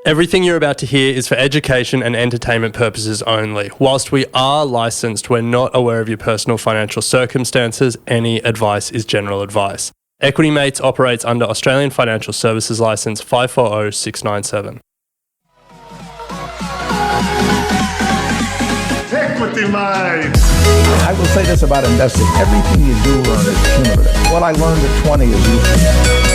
Everything you're about to hear is for education and entertainment purposes only. Whilst we are licensed, we're not aware of your personal financial circumstances. Any advice is general advice. Equity Mates operates under Australian Financial Services Licence 540697. Equity Mates! I will say this about investing. Everything you do learn is cumulative. What I learned at 20 is useful.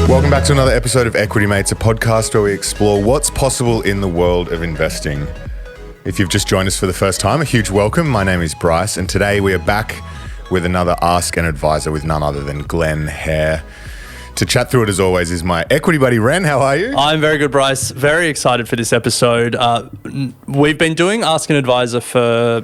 Welcome back to another episode of Equity Mates, a podcast where we explore what's possible in the world of investing. If you've just joined us for the first time, a huge welcome. My name is Bryce, and today we are back with another Ask an Advisor with none other than Glen Hare. To chat through it, as always, is my equity buddy, Ren. How are you? I'm very good, Bryce. Very excited for this episode. We've been doing Ask an Advisor for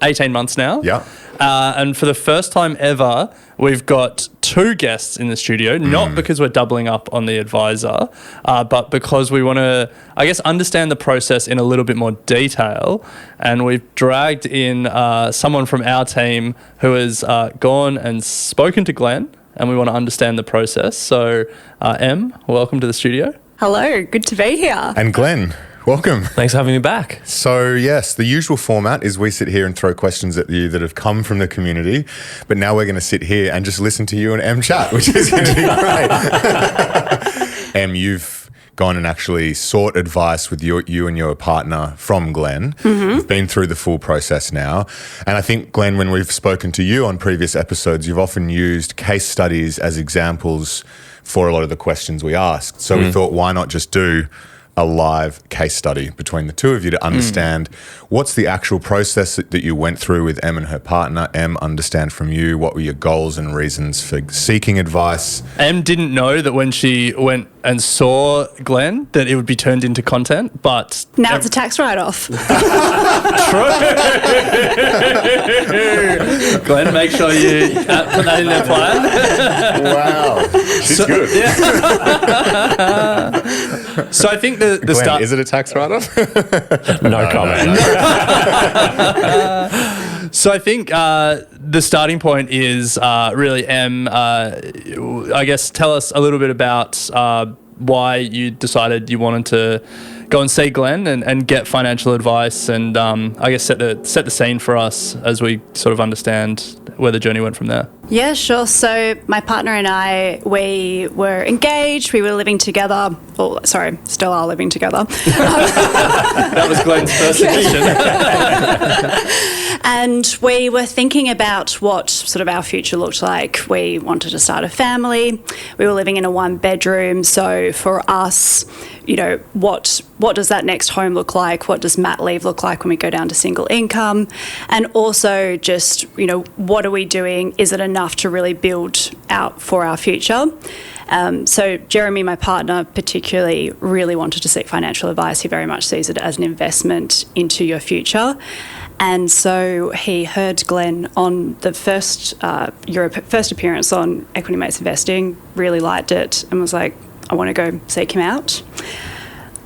18 months now. Yeah. And for the first time ever, we've got two guests in the studio, not because we're doubling up on the advisor, but because we want to, I guess, understand the process in a little bit more detail. And we've dragged in someone from our team who has gone and spoken to Glen, and we want to understand the process. So, Em, welcome to the studio. Hello, good to be here. And Glen, welcome. Thanks for having me back. So, yes, the usual format is we sit here and throw questions at you that have come from the community, but now we're going to sit here and just listen to you and Em chat, which is going to be great. Em, you've gone and actually sought advice with you and your partner from Glen. You've been through the full process now. And I think, Glen, when we've spoken to you on previous episodes, you've often used case studies as examples for a lot of the questions we asked. So we thought, why not just do a live case study between the two of you to understand what's the actual process that you went through with Em and her partner. Em, understand from you what were your goals and reasons for seeking advice. Em didn't know that when she went and saw Glen that it would be turned into content, but Now it's a tax write-off. True. Glen, make sure you put that in their plan. Wow. She's good. Yeah. So I think the Glen, start... is it a tax write-off? No comment. So I think the starting point is really, Em, I guess tell us a little bit about why you decided you wanted to go and see Glen and get financial advice, and I guess set the scene for us as we sort of understand where the journey went from there. Yeah, sure. So my partner and I, we were engaged. We were living together. Oh, sorry, still are living together. That was Glen's first edition. And we were thinking about what sort of our future looked like. We wanted to start a family. We were living in a one-bedroom. So for us, you know, what does that next home look like? What does mat leave look like when we go down to single income? And also just, you know, what are we doing? Is it enough to really build out for our future? So Jeremy, my partner, particularly really wanted to seek financial advice. He very much sees it as an investment into your future. And so he heard Glen on the first appearance on Equity Mates Investing, really liked it, and was like, I want to go seek him out.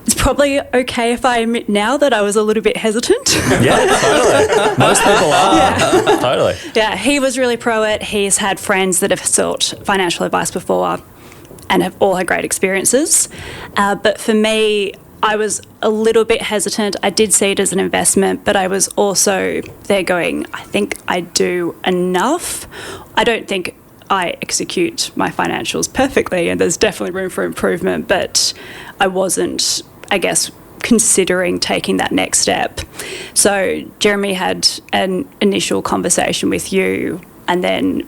It's probably okay if I admit now that I was a little bit hesitant. Yeah, totally. Most people are. Yeah. Totally. Yeah, he was really pro it. He's had friends that have sought financial advice before and have all had great experiences. But for me, I was a little bit hesitant. I did see it as an investment, but I was also there going, I think I do enough. I don't think I execute my financials perfectly, and there's definitely room for improvement, but I wasn't, I guess, considering taking that next step. So Jeremy had an initial conversation with you, and then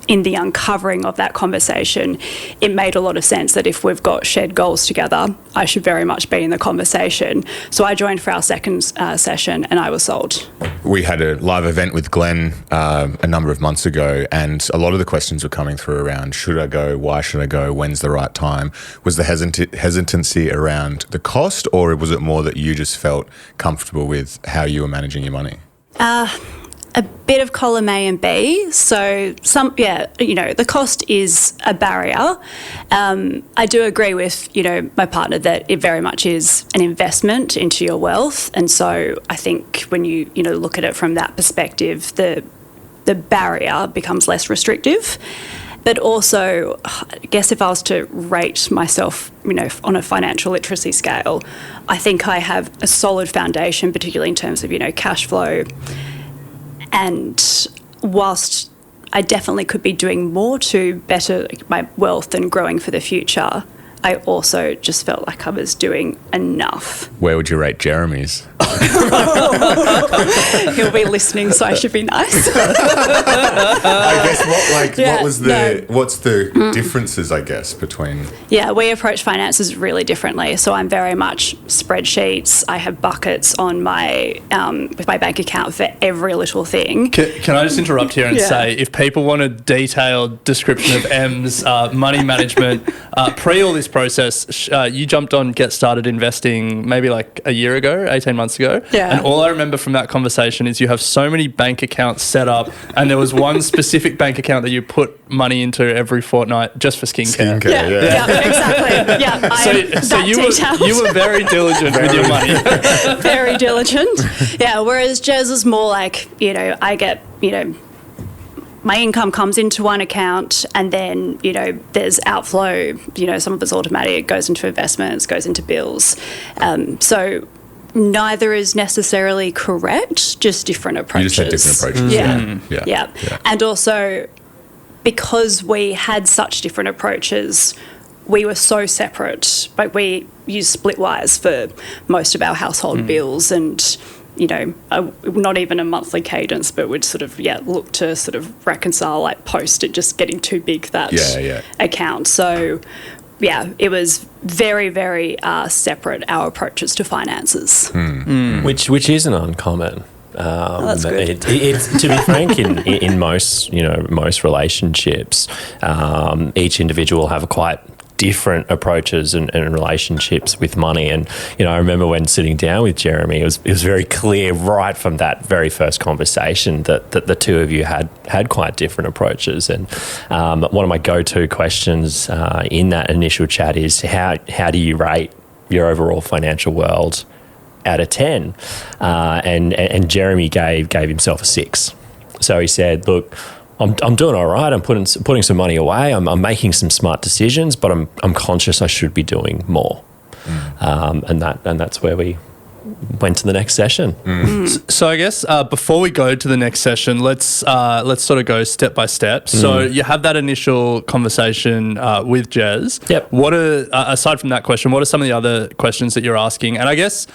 in the uncovering of that conversation, it made a lot of sense that if we've got shared goals together, I should very much be in the conversation. So I joined for our second session, and I was sold. We had a live event with Glen a number of months ago, and a lot of the questions were coming through around, should I go, why should I go, when's the right time? Was the hesitancy around the cost, or was it more that you just felt comfortable with how you were managing your money? A bit of column A and B. So the cost is a barrier. I do agree with, my partner that it very much is an investment into your wealth. And so I think when you, look at it from that perspective, the barrier becomes less restrictive. But also, I guess if I was to rate myself, on a financial literacy scale, I think I have a solid foundation, particularly in terms of, cash flow. And whilst I definitely could be doing more to better my wealth and growing for the future, I also just felt like I was doing enough. Where would you rate Jeremy's? He'll be listening, so I should be nice. I guess what's the differences, I guess, between... Yeah, we approach finances really differently. So I'm very much spreadsheets. I have buckets on my with my bank account for every little thing. Can I just interrupt here and say, if people want a detailed description of M's money management, pre all this process, you jumped on Get Started Investing maybe like a year ago, 18 months ago. Yeah. And all I remember from that conversation is you have so many bank accounts set up, and there was one specific bank account that you put money into every fortnight just for skincare. Yeah, exactly. Yeah, so you were very diligent with your money. Very diligent. Yeah, whereas Jez is more like, I get, my income comes into one account, and then, there's outflow, some of it's automatic, goes into investments, goes into bills. So neither is necessarily correct, just different approaches. You just have different approaches. Yeah. And also, because we had such different approaches, we were so separate. Like, we used Splitwise for most of our household bills, and not even a monthly cadence, but we'd sort of look to sort of reconcile, like, post it just getting too big, that account. So it was very, very separate, our approaches to finances. Which isn't uncommon. That's good. To be frank, in most most relationships, each individual will have quite different approaches and relationships with money. And I remember when sitting down with Jeremy, it was very clear right from that very first conversation that the two of you had quite different approaches. And one of my go-to questions in that initial chat is how do you rate your overall financial world out of 10? And Jeremy gave himself a 6. So he said, look, I'm doing all right. I'm putting some money away. I'm making some smart decisions, but I'm conscious I should be doing more. And that's where we went to the next session. So I guess before we go to the next session, let's sort of go step by step. So you have that initial conversation with Jez. Yep. What are, aside from that question, what are some of the other questions that you're asking? And I guess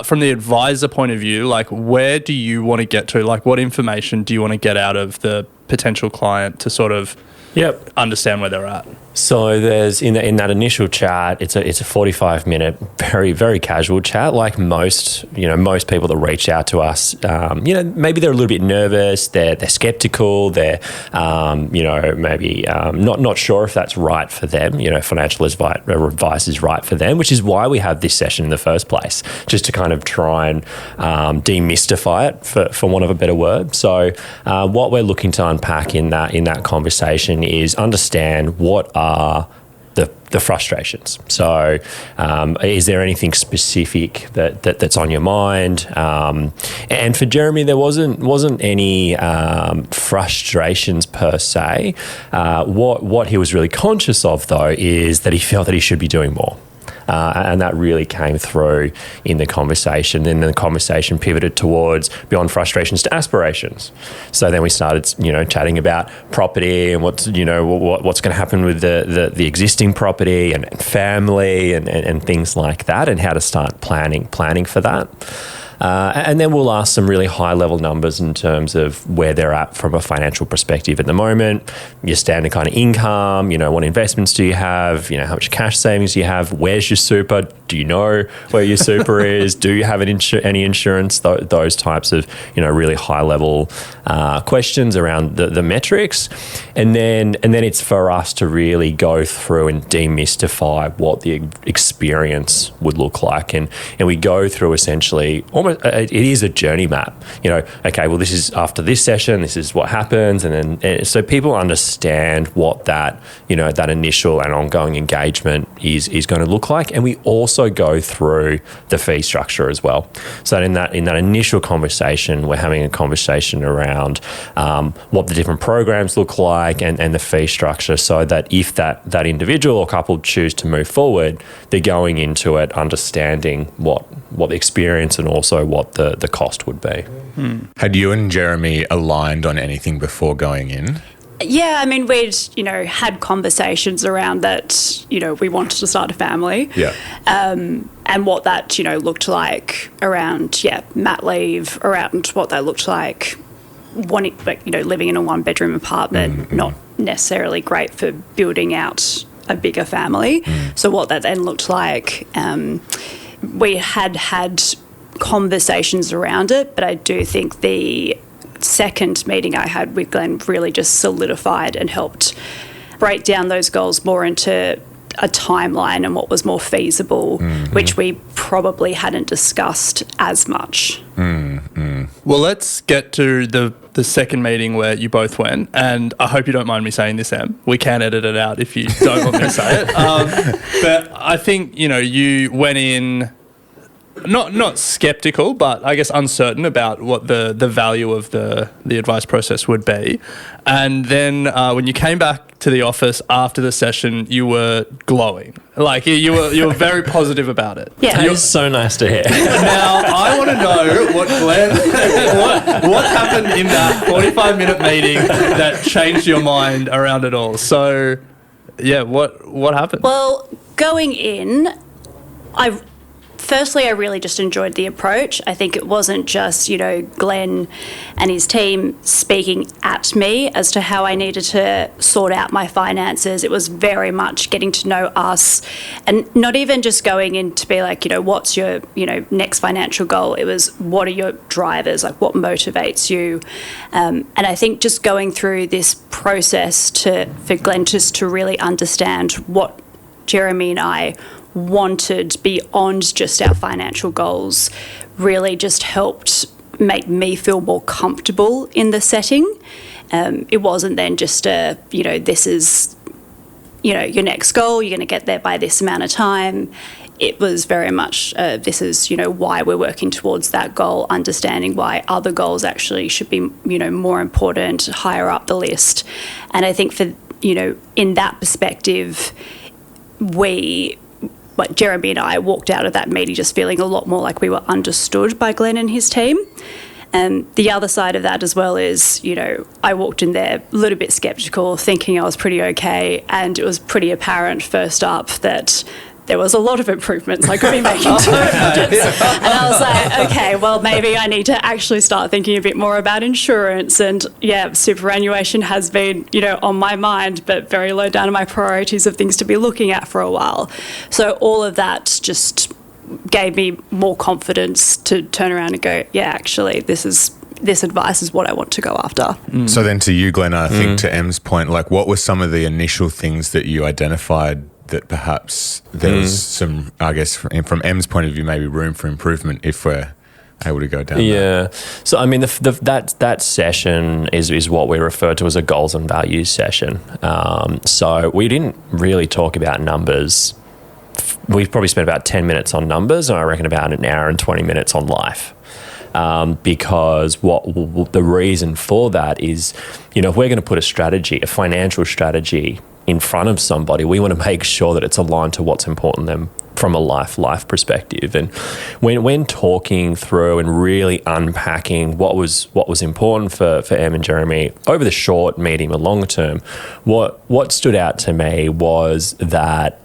from the advisor point of view, like, where do you want to get to? Like, what information do you want to get out of the potential client to sort of understand where they're at? So there's in that initial chat, it's a 45-minute, very, very casual chat. Like most people that reach out to us, maybe they're a little bit nervous, they're skeptical, they're maybe not sure if that's right for them. Financial advice is right for them, which is why we have this session in the first place, just to kind of try and demystify it, for want of a better word. So what we're looking to unpack in that conversation is understand what are the frustrations. So is there anything specific that's on your mind? And for Jeremy, there wasn't any frustrations per se. What he was really conscious of, though, is that he felt that he should be doing more. And that really came through in the conversation. Then the conversation pivoted towards beyond frustrations to aspirations. So then we started, chatting about property and what's going to happen with the existing property and family and things like that, and how to start planning for that. And then we'll ask some really high-level numbers in terms of where they're at from a financial perspective at the moment, your standard kind of income, what investments do you have, how much cash savings do you have, where's your super, do you know where your super is, do you have any insurance, those types of really high-level questions around the metrics. And then it's for us to really go through and demystify what the experience would look like. And we go through essentially almost, it is a journey map. Okay, well, this is after this session, this is what happens, and then so people understand what that that initial and ongoing engagement is going to look like. And we also also go through the fee structure as well. So in that initial conversation, we're having a conversation around what the different programs look like and the fee structure, so that if that individual or couple choose to move forward, they're going into it understanding what the experience and also what the cost would be. Had you and Jeremy aligned on anything before going in? Yeah, I mean, we'd, had conversations around that, we wanted to start a family. Yeah. And what that, looked like around, mat leave, around what that looked like wanting, living in a one-bedroom apartment, not necessarily great for building out a bigger family. So what that then looked like, we had conversations around it, but I do think the second meeting I had with Glen really just solidified and helped break down those goals more into a timeline and what was more feasible, which we probably hadn't discussed as much. Well, let's get to the second meeting where you both went, and I hope you don't mind me saying this, Em. We can edit it out if you don't want me to say it. But I think, you went in not skeptical, but I guess uncertain about what the value of the advice process would be. And then when you came back to the office after the session, you were glowing. Like you were very positive about it. Yeah. It was so nice to hear. Now I want to know what Glen, what happened in that 45-minute meeting that changed your mind around it all. So, yeah, what happened? Well, going in, Firstly, I really just enjoyed the approach. I think it wasn't just, Glen and his team speaking at me as to how I needed to sort out my finances. It was very much getting to know us, and not even just going in to be like, what's your, next financial goal? It was, what are your drivers? Like, what motivates you? And I think just going through this process for Glen just to really understand what Jeremy and I wanted beyond just our financial goals really just helped make me feel more comfortable in the setting. It wasn't then just this is, your next goal, you're going to get there by this amount of time. It was very much, this is, why we're working towards that goal, understanding why other goals actually should be, more important, higher up the list. And I think for, in that perspective, Jeremy and I walked out of that meeting just feeling a lot more like we were understood by Glen and his team. And the other side of that as well is, I walked in there a little bit skeptical, thinking I was pretty okay, and it was pretty apparent first up that there was a lot of improvements I could be making to budgets. And I was like, okay, well, maybe I need to actually start thinking a bit more about insurance. And superannuation has been, on my mind, but very low down on my priorities of things to be looking at for a while. So all of that just gave me more confidence to turn around and go, yeah, actually, this advice is what I want to go after. So then to you, Glen, I think to Em's point, like what were some of the initial things that you identified that perhaps there was some, I guess, from Em's point of view, maybe room for improvement if we're able to go down that? So, I mean, that session is what we refer to as a goals and values session. So we didn't really talk about numbers. We probably spent about 10 minutes on numbers, and I reckon about an hour and 20 minutes on life. Because the reason for that is, if we're going to put a financial strategy in front of somebody, we want to make sure that it's aligned to what's important to them from a life perspective. And when talking through and really unpacking what was important for Em and Jeremy over the short, medium, and long term, what stood out to me was that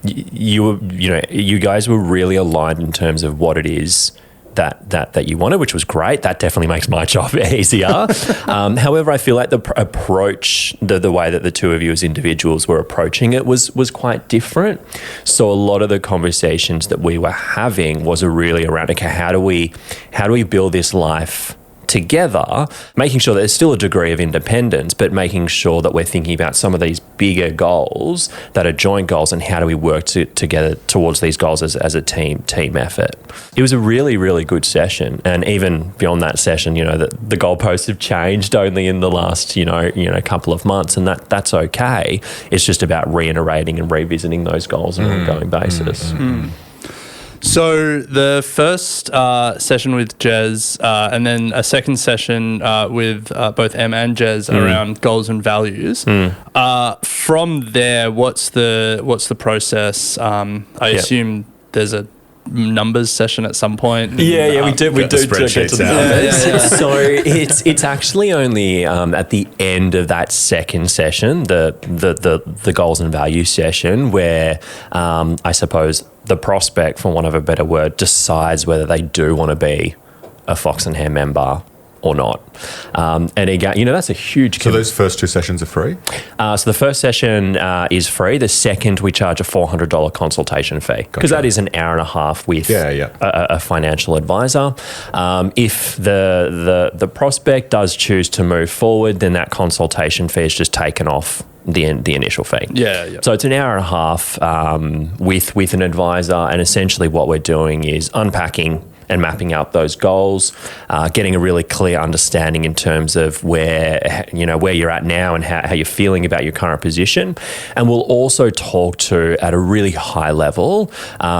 you guys were really aligned in terms of what it is that you wanted, which was great. That definitely makes my job easier. However, I feel like the approach, the way that the two of you as individuals were approaching it was quite different. So a lot of the conversations that we were having was really around, okay, how do we build this life together, making sure that there's still a degree of independence, but making sure that we're thinking about some of these bigger goals that are joint goals, and how do we work together towards these goals as a team effort. It was a really, really good session, and even beyond that session, the goalposts have changed only in the last couple of months, and that's okay. It's just about reiterating and revisiting those goals on an ongoing basis. So the first session with Jez, and then a second session with both Em and Jez around goals and values. From there, what's the process? I assume there's a numbers session at some point. We do get to the numbers. So it's actually only at the end of that second session, the goals and values session, where I suppose the prospect, for want of a better word, decides whether they do want to be a Fox and Hare member or not. And again, that's a huge... So those first two sessions are free? So the first session is free. The second, we charge a $400 consultation fee, because that is an hour and a half with a financial advisor. If the prospect does choose to move forward, then that consultation fee is just taken off the initial fee. So it's an hour and a half with an advisor, and essentially what we're doing is unpacking and mapping out those goals, getting a really clear understanding in terms of where you're at now and how you're feeling about your current position. And we'll also talk to, at a really high level,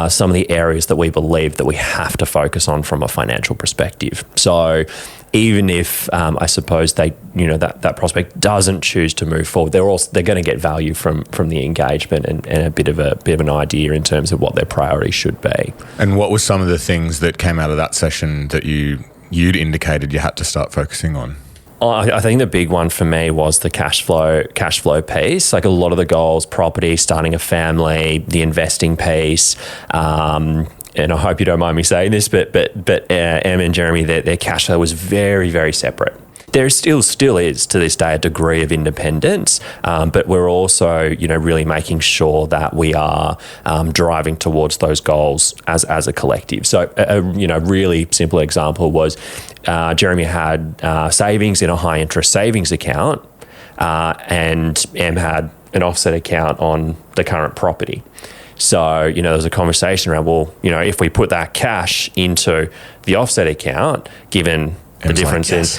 some of the areas that we believe that we have to focus on from a financial perspective. So even if I suppose that prospect doesn't choose to move forward, they're going to get value from the engagement and a bit of an idea in terms of what their priorities should be. And what were some of the things that came out of that session that you'd indicated you had to start focusing on? I think the big one for me was the cash flow piece. Like a lot of the goals, property, starting a family, the investing piece. And I hope you don't mind me saying this, but Em and Jeremy, their cash flow was very, very separate. There still is to this day a degree of independence, but we're also really making sure that we are driving towards those goals as a collective. So a really simple example was Jeremy had savings in a high interest savings account, and Em had an offset account on the current property. So, there was a conversation around, if we put that cash into the offset account, given the difference given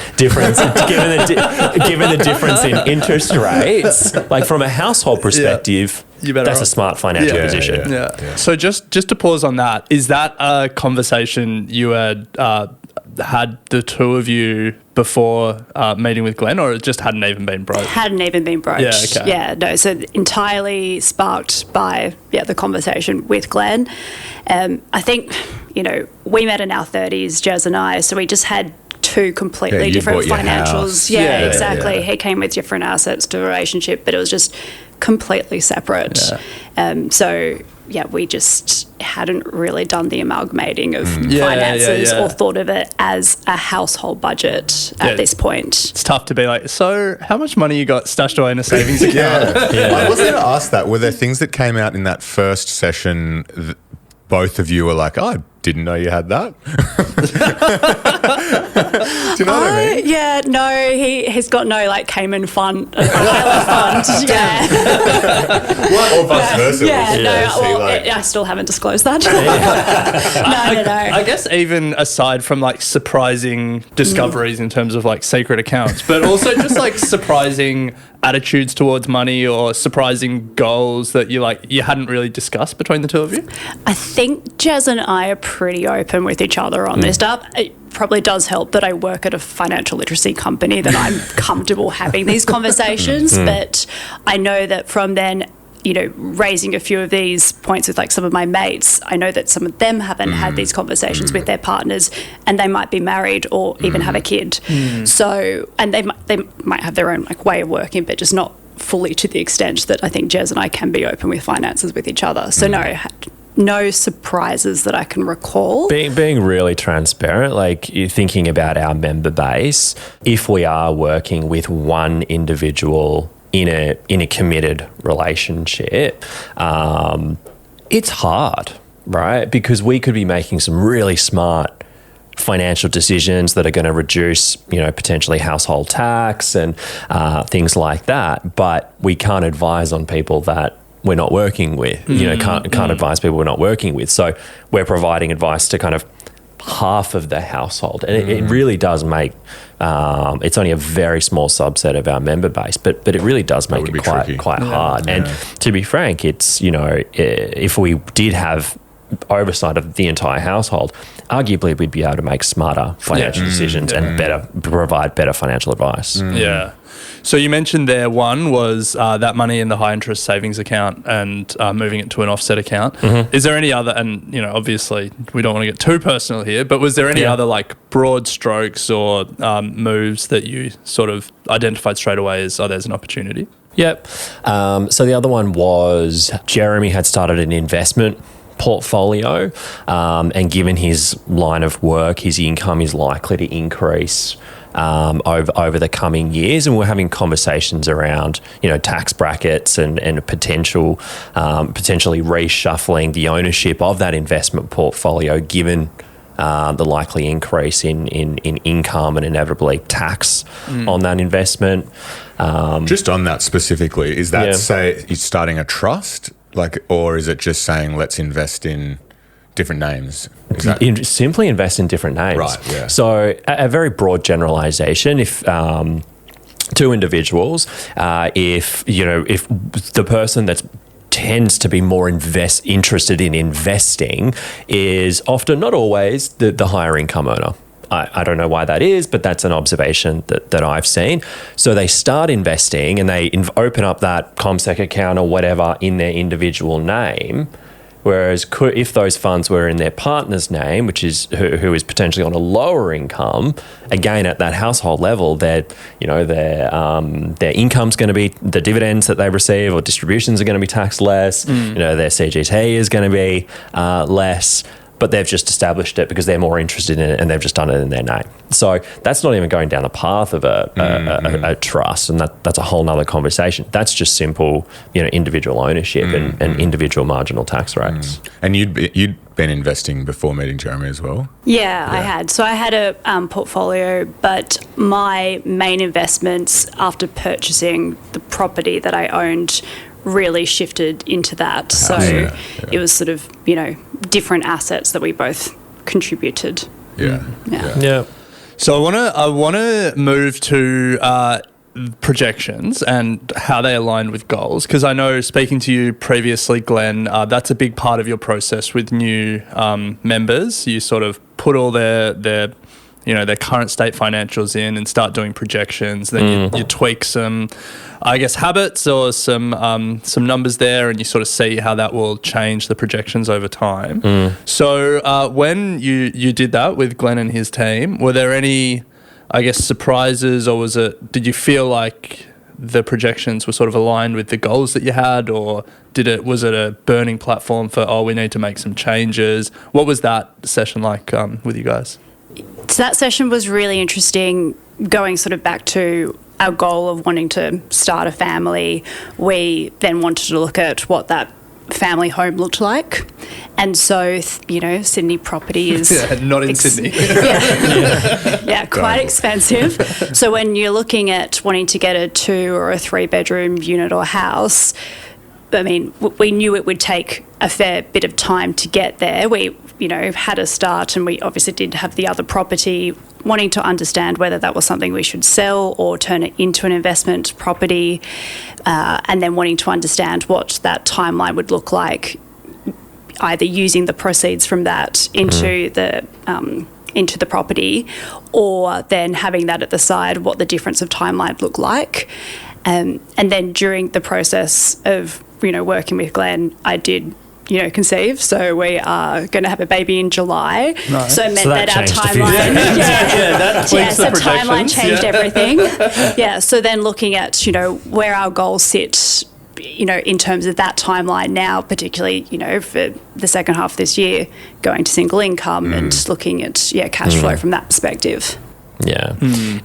the difference in interest rates, like from a household perspective, that's a smart financial position. Yeah. So just to pause on that, is that a conversation you had the two of you before meeting with Glen, or it just hadn't even been broached? Hadn't even been broached. So entirely sparked by the conversation with Glen. I think, we met in our 30s, Jez and I, so we just had two completely different financials. Exactly. He came with different assets to the relationship, but it was just completely separate. We just hadn't really done the amalgamating of finances or thought of it as a household budget at this point. It's tough to be like, so how much money you got stashed away in a savings account? I was going to ask that. Were there things that came out in that first session both of you were like, oh, I didn't know you had that? Do you know what I mean? Yeah, no, he's got no Cayman fund, fund. Or vice versa. I still haven't disclosed that. No. I guess even aside from surprising discoveries in terms of secret accounts, but also just surprising attitudes towards money or surprising goals that you hadn't really discussed between the two of you? I think Jez and I are pretty open with each other on this stuff. It probably does help that I work at a financial literacy company, that I'm comfortable having these conversations. But I know that from then, raising a few of these points with some of my mates, I know that some of them haven't had these conversations with their partners, and they might be married or even have a kid. So, and they might have their own way of working, but just not fully to the extent that I think Jez and I can be open with finances with each other. So no surprises that I can recall. Being really transparent, you're thinking about our member base, if we are working with one individual in a committed relationship, it's hard, right? Because we could be making some really smart financial decisions that are going to reduce, potentially household tax and things like that. But we can't advise on people that we're not working with, can't advise people we're not working with. So we're providing advice to kind of half of the household. And it really does make, it's only a very small subset of our member base, but it really does make it quite hard. Yeah. And to be frank, it's, if we did have oversight of the entire household, arguably we'd be able to make smarter financial decisions and provide better financial advice. Yeah. So you mentioned there one was that money in the high interest savings account and moving it to an offset account. Is there any other, and obviously we don't want to get too personal here, but was there any other like broad strokes or moves that you sort of identified straight away as, there's an opportunity? Yep. So the other one was Jeremy had started an investment portfolio, and given his line of work, his income is likely to increase over the coming years, and we're having conversations around tax brackets and potentially reshuffling the ownership of that investment portfolio given the likely increase in income and inevitably tax on that investment. Just on that specifically, is that say you're starting a trust, or is it just saying let's invest in different names? Simply invest in different names. Right, yeah. So a very broad generalization, if two individuals, if the person that tends to be more interested in investing is often, not always, the higher income earner. I don't know why that is, but that's an observation that I've seen. So they start investing and they open up that CommSec account or whatever in their individual name. Whereas if those funds were in their partner's name, which is who is potentially on a lower income, again at that household level, their income's going to be, the dividends that they receive or distributions are going to be taxed less. Their CGT is going to be less. But they've just established it because they're more interested in it and they've just done it in their name. So that's not even going down the path of a trust, and that's a whole nother conversation. That's just simple, individual ownership and individual marginal tax rates. And you'd been investing before meeting Jeremy as well? Yeah, I had. So I had a portfolio, but my main investments after purchasing the property that I owned really shifted into that. So it was sort of, different assets that we both contributed. Yeah. So I want to move to projections and how they align with goals, because I know, speaking to you previously, Glen, that's a big part of your process with new members. You sort of put all their current state financials in and start doing projections. Then you tweak some, habits or some numbers there, and you sort of see how that will change the projections over time. So when you did that with Glen and his team, were there any, surprises, or did you feel like the projections were sort of aligned with the goals that you had, or was it a burning platform for, we need to make some changes? What was that session like with you guys? So that session was really interesting, going sort of back to our goal of wanting to start a family. We then wanted to look at what that family home looked like. And so, Sydney property is... not in Sydney. Quite expensive. So when you're looking at wanting to get a 2 or a 3 bedroom unit or house, we knew it would take a fair bit of time to get there. We, had a start, and we obviously did have the other property, wanting to understand whether that was something we should sell or turn it into an investment property, and then wanting to understand what that timeline would look like, either using the proceeds from that into the property, or then having that at the side, what the difference of timeline looked like. And then during the process of working with Glen, I did conceive. So we are going to have a baby in July. Nice. So it meant that our timeline, so timeline changed everything. So then looking at where our goals sit, in terms of that timeline now, particularly for the second half of this year, going to single income and looking at cash flow from that perspective. Yeah.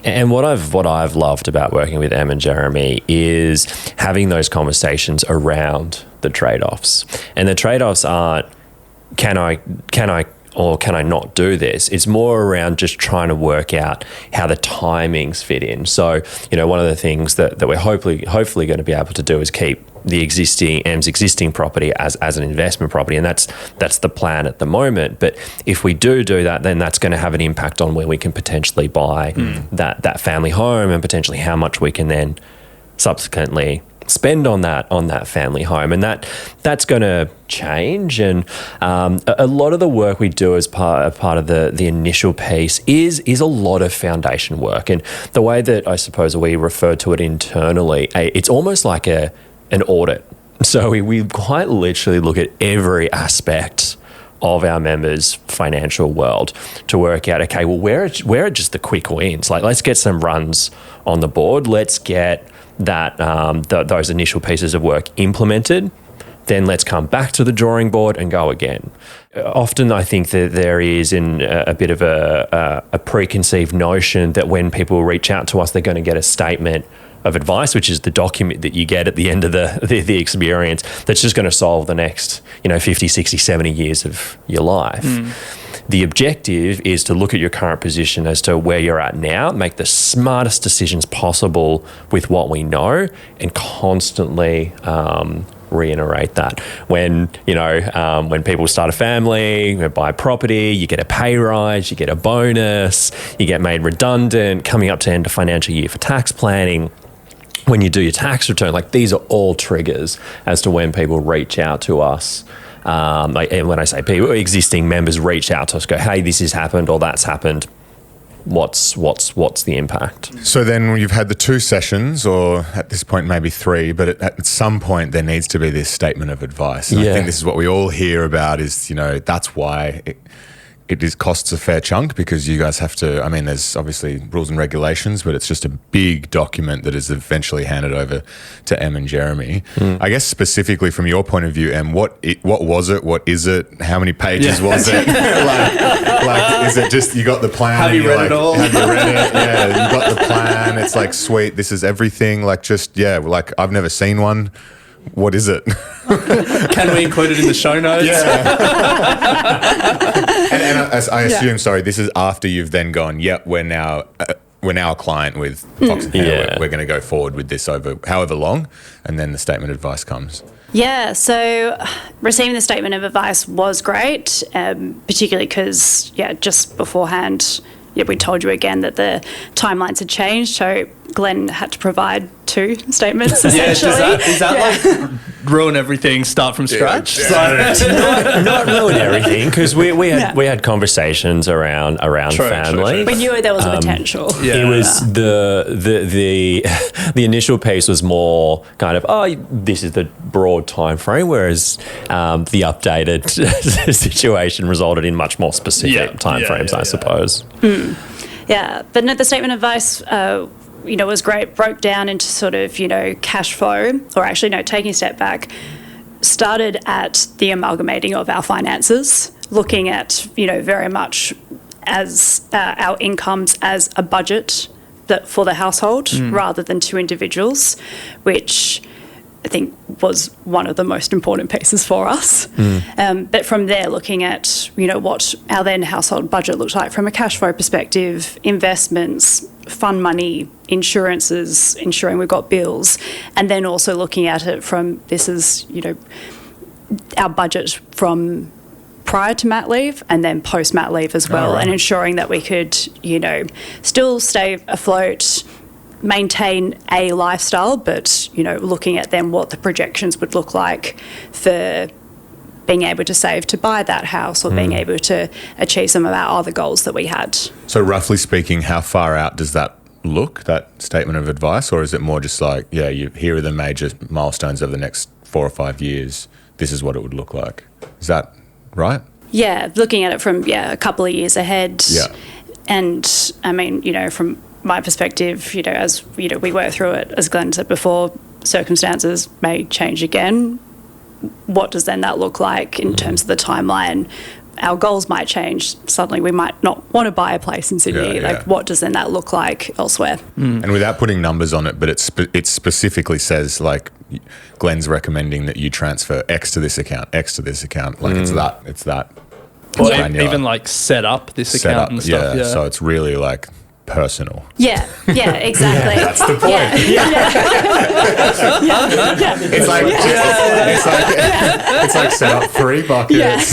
And what I've loved about working with Em and Jeremy is having those conversations around the trade-offs. And the trade-offs aren't can I or can I not do this? It's more around just trying to work out how the timings fit in. So, one of the things that we're hopefully going to be able to do is keep the Em's existing property as an investment property, and that's the plan at the moment. But if we do that, then that's going to have an impact on where we can potentially buy that family home, and potentially how much we can then subsequently spend on that family home, and that's going to change. And a lot of the work we do as part of the initial piece is a lot of foundation work. And the way that I suppose we refer to it internally, it's almost like an audit. So we quite literally look at every aspect of our members' financial world to work out, okay, well, where are just the quick wins? Like, let's get some runs on the board. Let's get that those initial pieces of work implemented. Then let's come back to the drawing board and go again. Often I think that there is a bit of a preconceived notion that when people reach out to us, they're going to get a statement of advice, which is the document that you get at the end of the experience that's just going to solve the next 50, 60, 70 years of your life. The objective is to look at your current position as to where you're at now, make the smartest decisions possible with what we know, and constantly reiterate that. When people start a family, buy property, you get a pay rise, you get a bonus, you get made redundant, coming up to end of financial year for tax planning. When you do your tax return, like, these are all triggers as to when people reach out to us. And when I say people, existing members reach out to us, go, hey, this has happened or that's happened. What's the impact? So then you've had the 2 sessions, or at this point maybe 3, but at some point there needs to be this statement of advice. And I think this is what we all hear about is, that's why it costs a fair chunk, because you guys have to, there's obviously rules and regulations, but it's just a big document that is eventually handed over to Em and Jeremy. I guess specifically from your point of view, Em, what was it? What is it? How many pages was it? like, is it just, you got the plan? Have you read it all? Have you read it? Yeah, you got the plan. It's like, sweet, this is everything. I've never seen one. What is it? Can we include it in the show notes? Yeah. and I assume, sorry, this is after you've then gone, we're now a client with Fox and Hare. We're going to go forward with this over however long, and then the statement of advice comes. Yeah, so receiving the statement of advice was great, particularly because, just beforehand, we told you again that the timelines had changed, so Glen had to provide 2 statements, essentially. Does that ruin everything, start from scratch? Not ruin everything, because we had conversations around family. We knew there was a potential. It was the initial piece was more kind of, this is the broad time frame, whereas the updated situation resulted in much more specific time frames, I suppose. Yeah, but no, the statement of advice was great, broke down into sort of, cash flow, or actually, no, taking a step back, started at the amalgamating of our finances, looking at, very much as our incomes as a budget for the household rather than 2 individuals, which I think was one of the most important pieces for us. But from there, looking at, what our then household budget looked like from a cash flow perspective, investments, fund money, insurances, ensuring we've got bills, and then also looking at it from, this is, our budget from prior to mat leave and then post mat leave as well, and ensuring that we could, still stay afloat, maintain a lifestyle, but, looking at then what the projections would look like for being able to save to buy that house, or being able to achieve some of our other goals that we had. So roughly speaking, how far out does that look, that statement of advice? Or is it more just like, here are the major milestones over the next 4 or 5 years, this is what it would look like? Is that right? Yeah, looking at it from, a couple of years ahead. Yeah. And, from my perspective, as, we work through it, as Glen said before, circumstances may change again. What does then that look like in terms of the timeline? Our goals might change. Suddenly we might not want to buy a place in Sydney. What does then that look like elsewhere? And without putting numbers on it, but it specifically says, like, Glen's recommending that you transfer X to this account, X to this account. Like, it's that. Or even like set up this account and stuff. Yeah, so it's really like personal. Yeah, exactly. That's the point. Yeah. It's like It's like set up 3 buckets,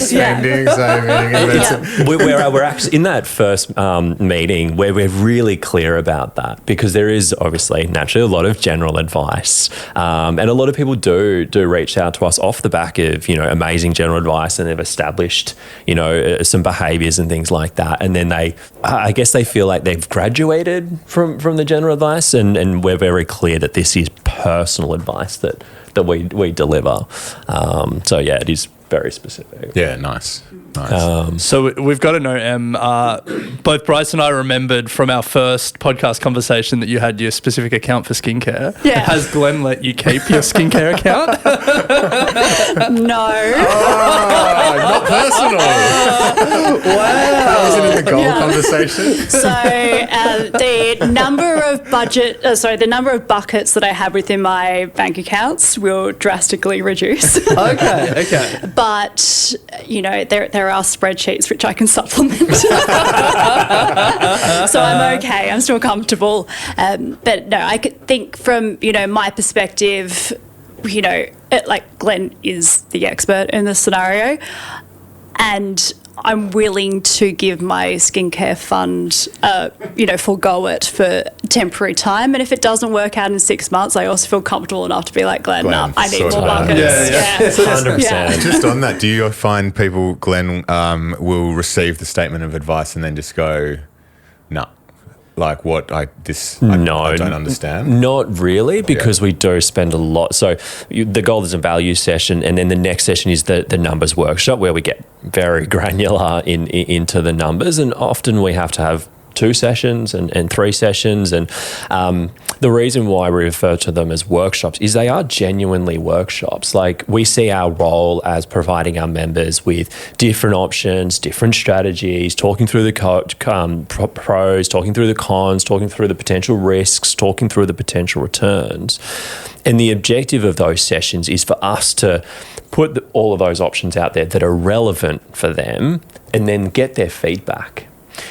spending, saving. We're actually in that first meeting where we're really clear about that, because there is obviously naturally a lot of general advice, and a lot of people do reach out to us off the back of amazing general advice, and they've established some behaviours and things like that, and then I guess they feel like they've graduated from the general advice, and we're very clear that this is personal advice that we deliver. So yeah, it is very specific. Yeah, nice. So we've got to know, Em, both Bryce and I remembered from our first podcast conversation that you had your specific account for skincare. Yeah. Has Glen let you keep your skincare account? No. Oh, not personal. Wow. That wasn't in the goal conversation. So the number of buckets that I have within my bank accounts will drastically reduce. Okay. But there are spreadsheets which I can supplement. So I'm okay. I'm still comfortable. But no, I could think from my perspective, Glen is the expert in this scenario, and I'm willing to give my skincare fund, forego it for temporary time. And if it doesn't work out in 6 months, I also feel comfortable enough to be like, Glen, no, I need more buckets. Yeah. 100%. Just on that, do you find people, Glen, will receive the statement of advice and then just go, no? Like I don't understand. Not really, because we do spend a lot. So the goal is a value session, and then the next session is the numbers workshop, where we get very granular into the numbers, and often we have to have 2 sessions and 3 sessions. And the reason why we refer to them as workshops is they are genuinely workshops. Like, we see our role as providing our members with different options, different strategies, talking through the pros, talking through the cons, talking through the potential risks, talking through the potential returns. And the objective of those sessions is for us to put all of those options out there that are relevant for them, and then get their feedback.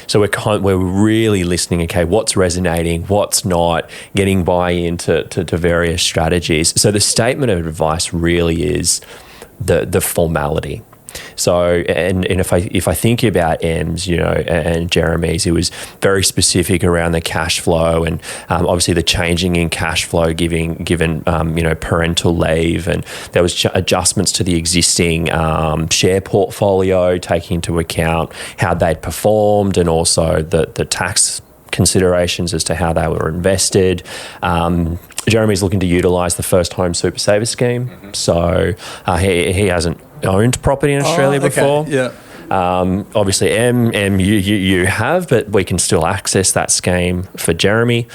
So we're really listening, okay, what's resonating, what's not, getting buy-in to various strategies. So the statement of advice really is the formality. So, and if I think about Em's, and Jeremy's, it was very specific around the cash flow, and obviously the changing in cash flow given parental leave, and there was adjustments to the existing share portfolio, taking into account how they'd performed, and also the tax considerations as to how they were invested. Jeremy's looking to utilise the first home super saver scheme, so he hasn't owned property in Australia before. Yeah. Obviously, you have, but we can still access that scheme for Jeremy.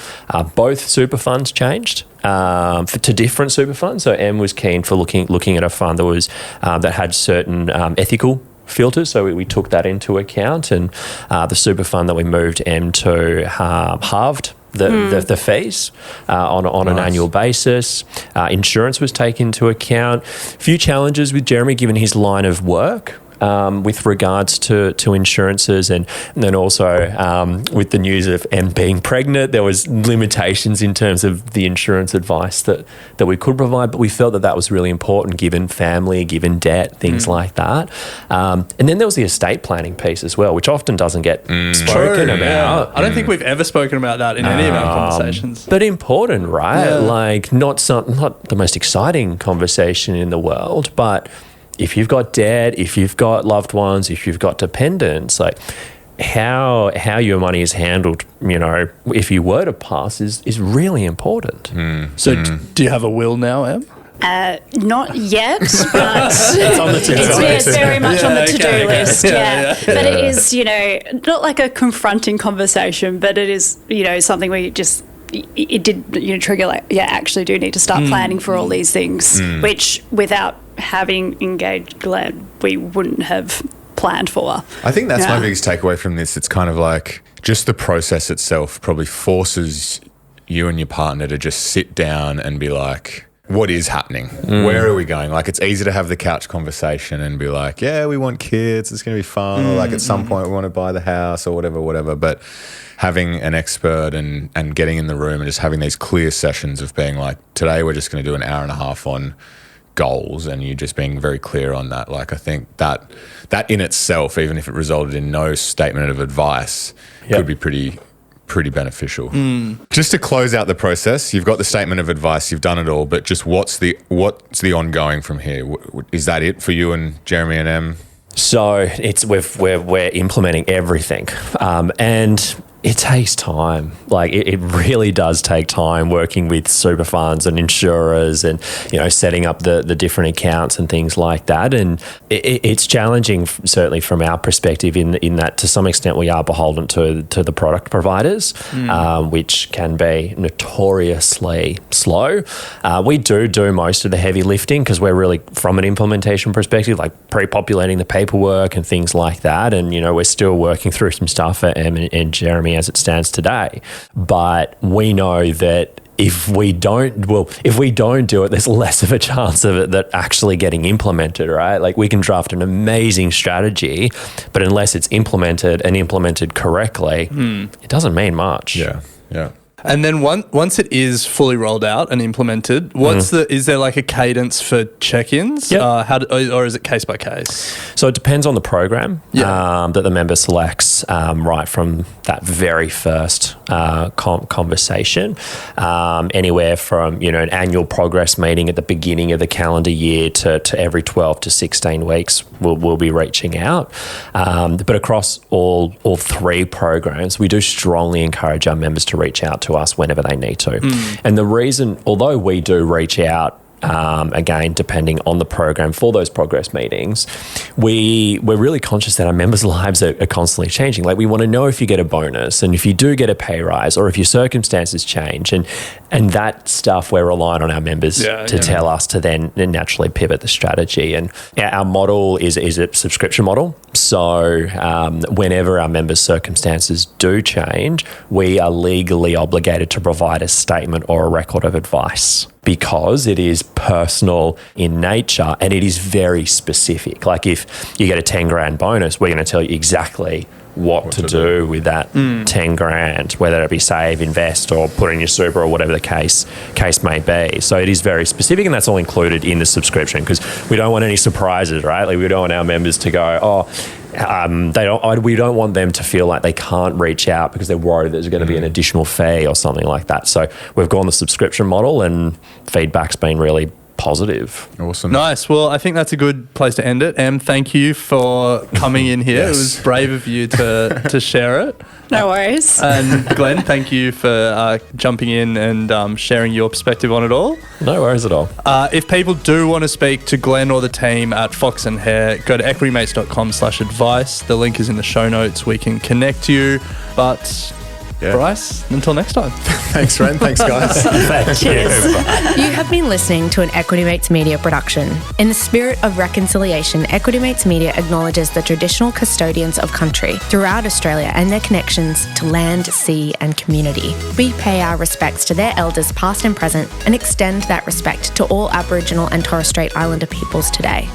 Both super funds changed to different super funds. So M was keen for looking at a fund that was that had certain ethical filters, so we took that into account, and the super fund that we moved M to halved the fees on an annual basis. Insurance was taken into account. A few challenges with Jeremy given his line of work with regards to insurances, and then also with the news of Em being pregnant, there was limitations in terms of the insurance advice that we could provide, but we felt that was really important given family, given debt, things like that. And then there was the estate planning piece as well, which often doesn't get spoken about. Yeah. I don't think we've ever spoken about that in any of our conversations. But important, right? Yeah. Like not the most exciting conversation in the world, but if you've got debt, if you've got loved ones, if you've got dependents, like how your money is handled, if you were to pass is really important. So do you have a will now, Em? Not yet, but It's on the to-do it's list. very much on the to-do list. Yeah. But it is, not like a confronting conversation, but it is, something where it did trigger I actually do need to start planning for all these things, which without having engaged Glen, we wouldn't have planned for. I think that's my biggest takeaway from this. It's kind of like just the process itself probably forces you and your partner to just sit down and be like, what is happening? Where are we going? Like, it's easy to have the couch conversation and be like, yeah, we want kids, it's going to be fun, or like at some point we want to buy the house or whatever. But having an expert and getting in the room and just having these clear sessions of being like, today we're just going to do an hour and a half on goals and you just being very clear on that. Like, I think that in itself, even if it resulted in no statement of advice, could be pretty beneficial. Just to close out the process, you've got the statement of advice, you've done it all, but just what's the ongoing from here? Is that it for you and Jeremy and Em? So we're implementing everything, and it takes time. Like it really does take time working with super funds and insurers and, setting up the different accounts and things like that. And it's challenging, certainly from our perspective, in that to some extent we are beholden to the product providers, which can be notoriously slow. We do most of the heavy lifting because we're really, from an implementation perspective, like pre-populating the paperwork and things like that. And, we're still working through some stuff at Em and Jeremy as it stands today. But we know that if we don't do it, there's less of a chance of it that actually getting implemented, right? Like we can draft an amazing strategy, but unless it's implemented and implemented correctly, it doesn't mean much. Yeah. And then once it is fully rolled out and implemented, is there like a cadence for check-ins? Yep. Or is it case by case? So it depends on the program that the member selects right from that very first conversation. Anywhere from, an annual progress meeting at the beginning of the calendar year to every 12 to 16 weeks, we'll be reaching out. But across all three programs, we do strongly encourage our members to reach out to us whenever they need to. And the reason, although we do reach out, again, depending on the program for those progress meetings, we're really conscious that our members' lives are constantly changing. Like we want to know if you get a bonus and if you do get a pay rise or if your circumstances change. And that stuff we're relying on our members to tell us to then naturally pivot the strategy. And our model is a subscription model. So whenever our members' circumstances do change, we are legally obligated to provide a statement or a record of advice, because it is personal in nature and it is very specific. Like if you get a 10 grand bonus, we're going to tell you exactly what to do with that 10 grand, whether it be save, invest, or put in your super, or whatever the case may be. So it is very specific, and that's all included in the subscription because we don't want any surprises, right? Like we don't want our members to go, we don't want them to feel like they can't reach out because they're worried there's going to be an additional fee or something like that. So we've gone the subscription model, and feedback's been really positive. Awesome. Nice. Well, I think that's a good place to end it. Em, thank you for coming in here. Yes. It was brave of you to share it. No worries. And Glen, thank you for jumping in and sharing your perspective on it all. No worries at all. If people do want to speak to Glen or the team at Fox and Hare, go to equitymates.com/advice. The link is in the show notes. We can connect you. But Bryce, until next time. Thanks, Ren. Thanks, guys. Thank you. You have been listening to an Equity Mates Media production. In the spirit of reconciliation, Equity Mates Media acknowledges the traditional custodians of country throughout Australia and their connections to land, sea and community. We pay our respects to their elders past and present and extend that respect to all Aboriginal and Torres Strait Islander peoples today.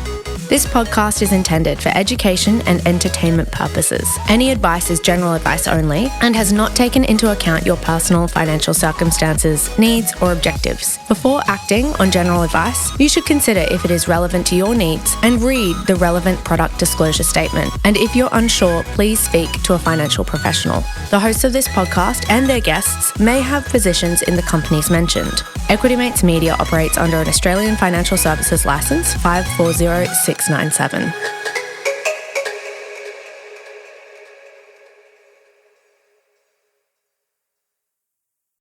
This podcast is intended for education and entertainment purposes. Any advice is general advice only and has not taken into account your personal financial circumstances, needs, or objectives. Before acting on general advice, you should consider if it is relevant to your needs and read the relevant product disclosure statement. And if you're unsure, please speak to a financial professional. The hosts of this podcast and their guests may have positions in the companies mentioned. Equity Mates Media operates under an Australian Financial Services Licence 540697.